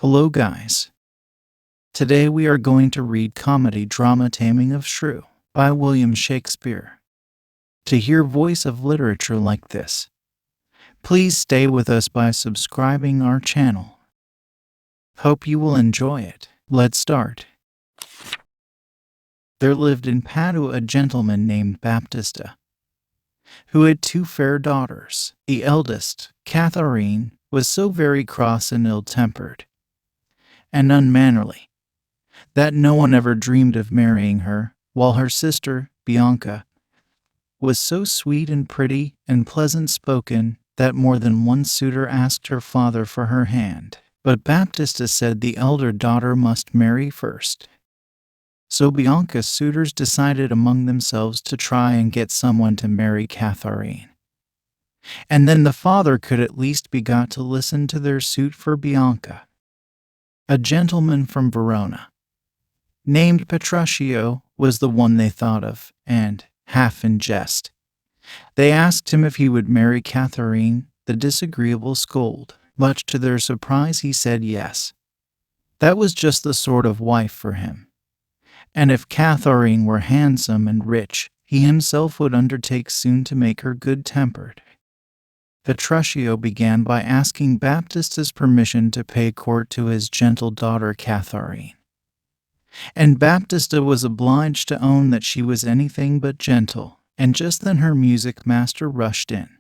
Hello guys. Today we are going to read comedy drama Taming of Shrew by William Shakespeare. To hear voice of literature like this, please stay with us by subscribing our channel. Hope you will enjoy it. Let's start. There lived in Padua a gentleman named Baptista, who had two fair daughters. The eldest, Catharine, was so very cross and ill-tempered and unmannerly that no one ever dreamed of marrying her, while her sister, Bianca, was so sweet and pretty and pleasant-spoken that more than one suitor asked her father for her hand. But Baptista said the elder daughter must marry first. So Bianca's suitors decided among themselves to try and get someone to marry Catharine. And then the father could at least be got to listen to their suit for Bianca. A gentleman from Verona, named Petruchio, was the one they thought of, and, half in jest, they asked him if he would marry Catharine, the disagreeable scold. Much to their surprise, he said yes. That was just the sort of wife for him. And if Catharine were handsome and rich, he himself would undertake soon to make her good-tempered. Petruchio began by asking Baptista's permission to pay court to his gentle daughter Catharine. And Baptista was obliged to own that she was anything but gentle, and just then her music master rushed in,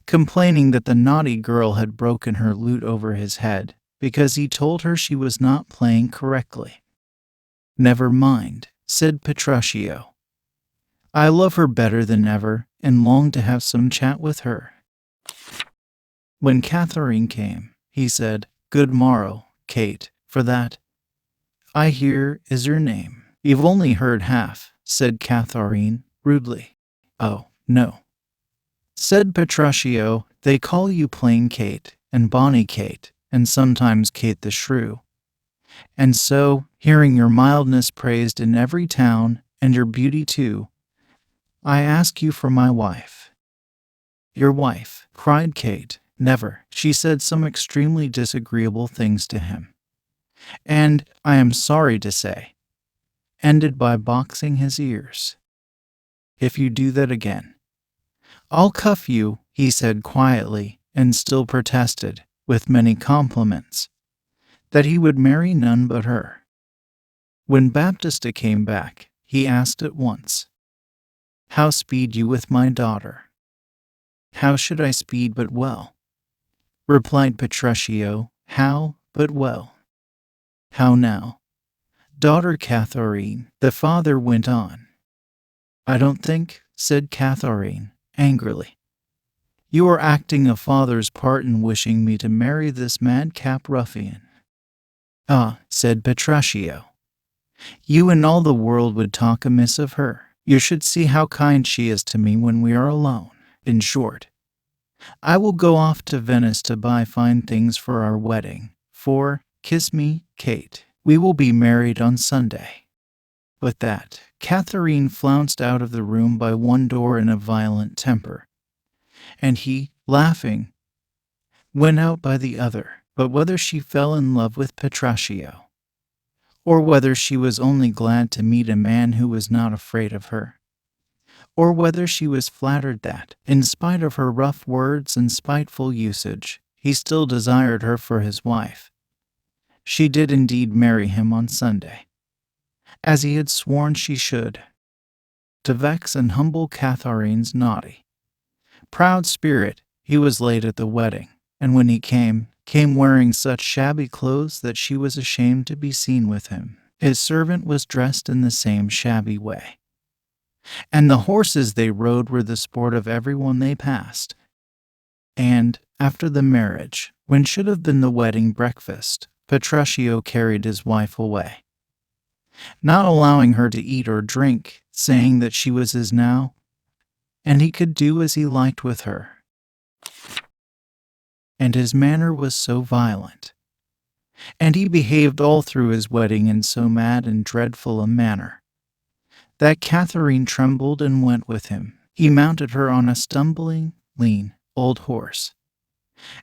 complaining that the naughty girl had broken her lute over his head because he told her she was not playing correctly. "Never mind," said Petruchio. "I love her better than ever and long to have some chat with her." When Catharine came, he said, "Good morrow, Kate, for that, I hear, is your name." "You've only heard half," said Catharine, rudely. "Oh, no," said Petruchio, "they call you plain Kate, and bonny Kate, and sometimes Kate the Shrew. And so, hearing your mildness praised in every town, and your beauty too, I ask you for my wife." "Your wife," cried Kate. "Never." She said some extremely disagreeable things to him, and, I am sorry to say, ended by boxing his ears. "If you do that again, I'll cuff you," he said quietly, and still protested, with many compliments, that he would marry none but her. When Baptista came back, he asked at once, "How speed you with my daughter?" "How should I speed but well?" replied Petruchio. "How but well?" "How now, daughter Catharine?" the father went on. "I don't think," said Catharine, angrily, "you are acting a father's part in wishing me to marry this madcap ruffian." "Ah," said Petruchio, "you and all the world would talk amiss of her. You should see how kind she is to me when we are alone. In short, I will go off to Venice to buy fine things for our wedding, for, kiss me, Kate, we will be married on Sunday." With that, Catharine flounced out of the room by one door in a violent temper, and he, laughing, went out by the other. But whether she fell in love with Petruchio, or whether she was only glad to meet a man who was not afraid of her, or whether she was flattered that, in spite of her rough words and spiteful usage, he still desired her for his wife, she did indeed marry him on Sunday, as he had sworn she should. To vex and humble Catharine's naughty, proud spirit, he was late at the wedding, and when he came wearing such shabby clothes that she was ashamed to be seen with him. His servant was dressed in the same shabby way, and the horses they rode were the sport of everyone they passed. And, after the marriage, when should have been the wedding breakfast, Petruchio carried his wife away, not allowing her to eat or drink, saying that she was his now, and he could do as he liked with her. And his manner was so violent, and he behaved all through his wedding in so mad and dreadful a manner, that Catharine trembled and went with him. He mounted her on a stumbling, lean, old horse,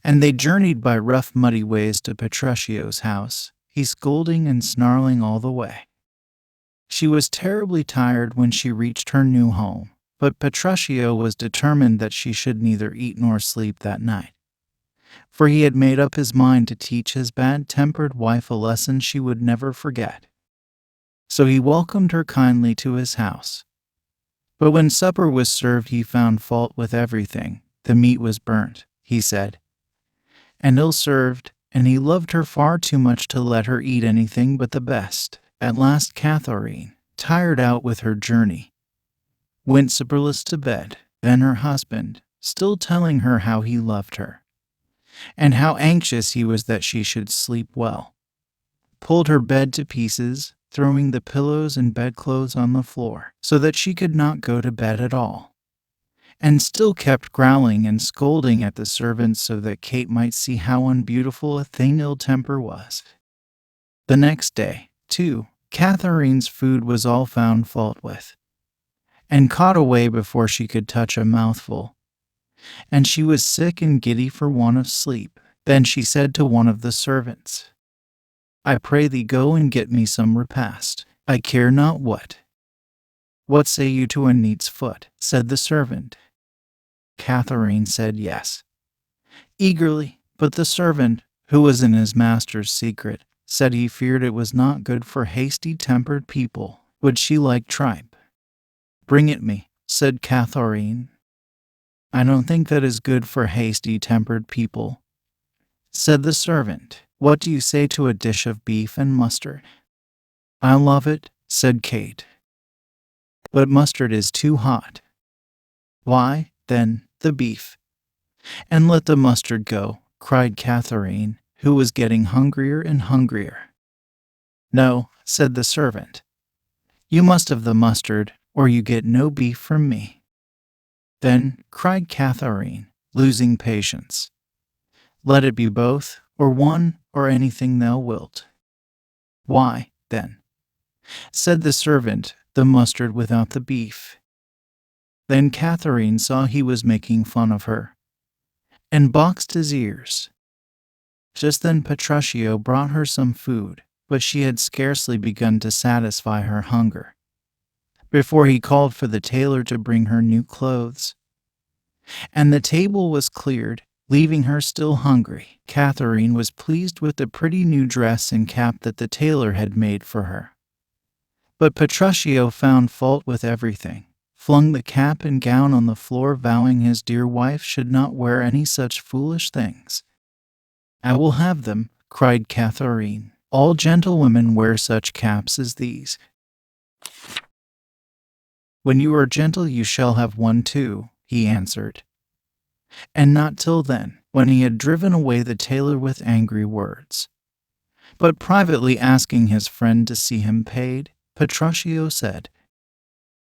And they journeyed by rough, muddy ways to Petruchio's house, he scolding and snarling all the way. She was terribly tired when she reached her new home, but Petruchio was determined that she should neither eat nor sleep that night, for he had made up his mind to teach his bad-tempered wife a lesson she would never forget. So he welcomed her kindly to his house. But when supper was served, he found fault with everything. The meat was burnt, he said, and ill-served, and he loved her far too much to let her eat anything but the best. At last Catherine, tired out with her journey, went supperless to bed. Then her husband, still telling her how he loved her, and how anxious he was that she should sleep well, pulled her bed to pieces, throwing the pillows and bedclothes on the floor, so that she could not go to bed at all, and still kept growling and scolding at the servants so that Kate might see how unbeautiful a thing ill temper was. The next day, too, Catherine's food was all found fault with, and caught away before she could touch a mouthful, and she was sick and giddy for want of sleep. Then she said to one of the servants, "I pray thee go and get me some repast, I care not what." "What say you to a neat's foot?" said the servant. Catherine said yes, eagerly, but the servant, who was in his master's secret, said he feared it was not good for hasty-tempered people. Would she like tripe? "Bring it me," said Catherine. "I don't think that is good for hasty-tempered people," said the servant. "What do you say to a dish of beef and mustard?" "I love it," said Kate. "But mustard is too hot." "Why, then, the beef. And let the mustard go," cried Catherine, who was getting hungrier and hungrier. "No," said the servant. "You must have the mustard, or you get no beef from me." "Then," cried Catherine, losing patience, "let it be both, or one, or anything thou wilt." "Why, then," said the servant, "the mustard without the beef." Then Catherine saw he was making fun of her, and boxed his ears. Just then Petruchio brought her some food, but she had scarcely begun to satisfy her hunger before he called for the tailor to bring her new clothes, and the table was cleared, leaving her still hungry. Catherine was pleased with the pretty new dress and cap that the tailor had made for her. But Petruchio found fault with everything, flung the cap and gown on the floor, vowing his dear wife should not wear any such foolish things. "I will have them," cried Catherine. "All gentlewomen wear such caps as these." "When you are gentle you shall have one too," he answered. And not till then, when he had driven away the tailor with angry words, but privately asking his friend to see him paid, Petruchio said,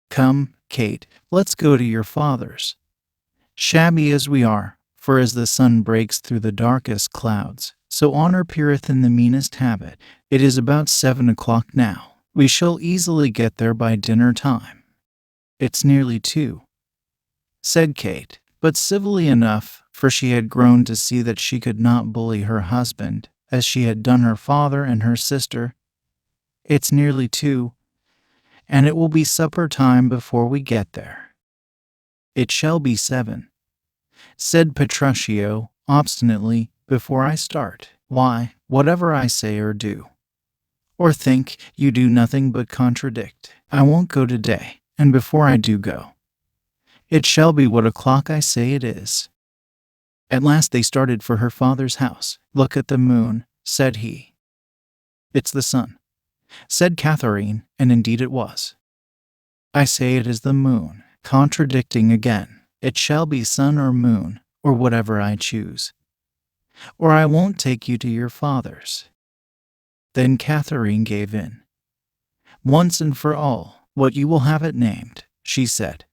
"Come, Kate, let's go to your father's. Shabby as we are, for as the sun breaks through the darkest clouds, so honor peereth in the meanest habit. It is about 7 o'clock now. We shall easily get there by dinner time." "It's nearly 2, said Kate, but civilly enough, for she had grown to see that she could not bully her husband, as she had done her father and her sister. "It's nearly 2, and it will be supper time before we get there." "It shall be 7, said Petruchio, obstinately, "before I start. Why, whatever I say or do, or think, you do nothing but contradict. I won't go today, and before I do go, it shall be what o'clock I say it is." At last they started for her father's house. "Look at the moon," said he. "It's the sun," said Catherine, and indeed it was. "I say it is the moon," contradicting again. "It shall be sun or moon, or whatever I choose, or I won't take you to your father's." Then Catherine gave in. "Once and for all, what you will have it named," she said.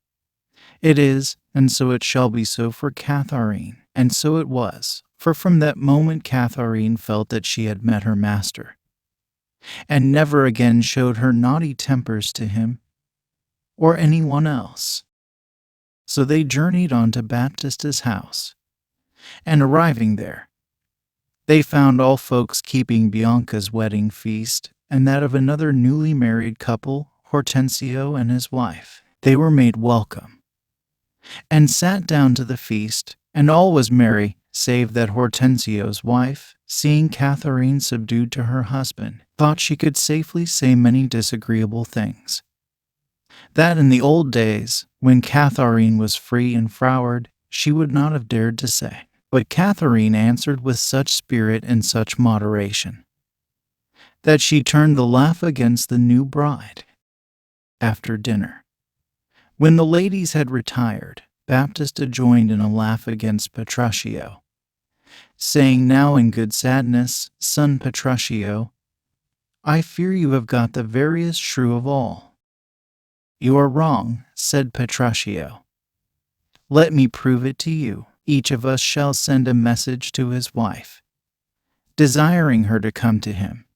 "It is, and so it shall be so for Catherine." And so it was, for from that moment Catherine felt that she had met her master, and never again showed her naughty tempers to him or anyone else. So they journeyed on to Baptista's house, And arriving there, they found all folks keeping Bianca's wedding feast and that of another newly married couple, Hortensio and his wife. They were made welcome and sat down to the feast, and all was merry, save that Hortensio's wife, seeing Catherine subdued to her husband, thought she could safely say many disagreeable things. That in the old days, when Catherine was free and froward, she would not have dared to say. But Catherine answered with such spirit and such moderation, that she turned the laugh against the new bride. After dinner, when the ladies had retired, Baptista joined in a laugh against Petruchio, saying, "Now in good sadness, son Petruchio, I fear you have got the veriest shrew of all." "You are wrong," said Petruchio. "Let me prove it to you. Each of us shall send a message to his wife, desiring her to come to him.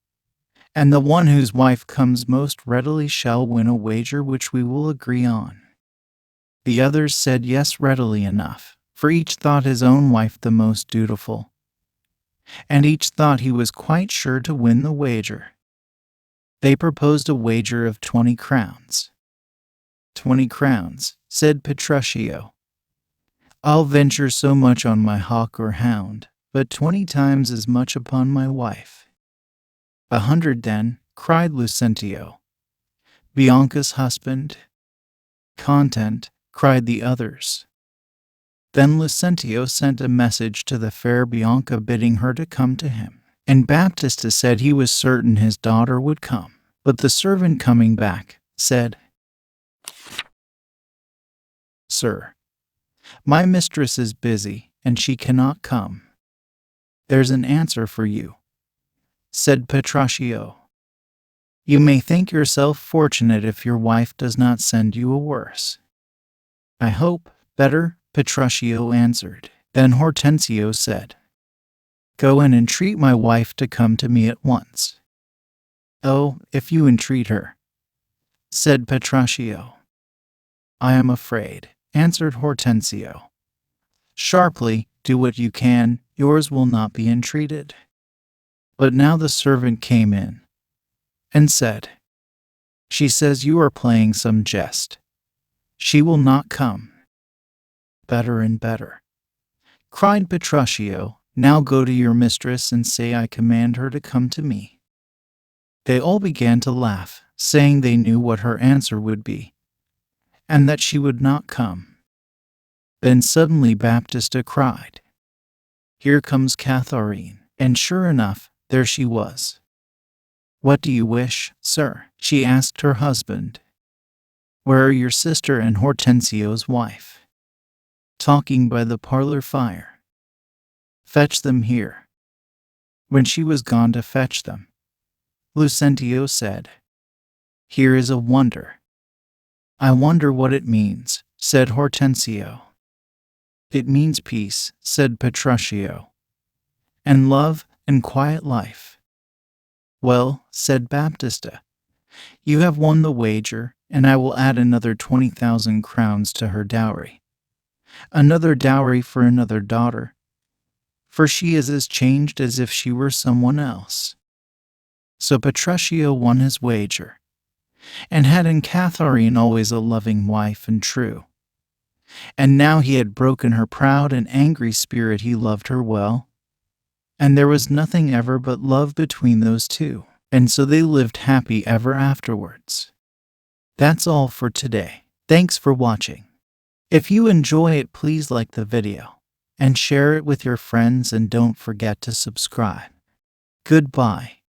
And the one whose wife comes most readily shall win a wager which we will agree on." The others said yes readily enough, for each thought his own wife the most dutiful, and each thought he was quite sure to win the wager. They proposed a wager of 20 crowns. 20 crowns, said Petruchio. "I'll venture so much on my hawk or hound, but 20 times as much upon my wife." 100 then, cried Lucentio. "Bianca's husband?" "Content," cried the others. Then Lucentio sent a message to the fair Bianca bidding her to come to him. And Baptista said he was certain his daughter would come. But the servant coming back said, "Sir, my mistress is busy, and she cannot come." "There's an answer for you," said Petruchio. "You may think yourself fortunate if your wife does not send you a worse." "I hope better," Petruchio answered. Then Hortensio said, "Go and entreat my wife to come to me at once." "Oh, if you entreat her," said Petruchio. "I am afraid," answered Hortensio sharply, "do what you can, yours will not be entreated." But now the servant came in and said, "She says you are playing some jest. She will not come." "Better and better," cried Petruchio. "Now go to your mistress and say I command her to come to me." They all began to laugh, saying they knew what her answer would be, and that she would not come. Then suddenly Baptista cried, "Here comes Catherine," and sure enough, there she was. "What do you wish, sir?" she asked her husband. "Where are your sister and Hortensio's wife?" "Talking by the parlor fire." "Fetch them here." When she was gone to fetch them, Lucentio said, "Here is a wonder." "I wonder what it means," said Hortensio. "It means peace," said Petruchio, "and love and quiet life." "Well," said Baptista, "you have won the wager, and I will add another 20,000 crowns to her dowry. Another dowry for another daughter, for she is as changed as if she were someone else." So Petruchio won his wager, and had in Catherine always a loving wife and true. And now he had broken her proud and angry spirit. He loved her well, and there was nothing ever but love between those two, and so they lived happy ever afterwards. That's all for today. Thanks for watching. If you enjoy it, please like the video and share it with your friends, and don't forget to subscribe. Goodbye.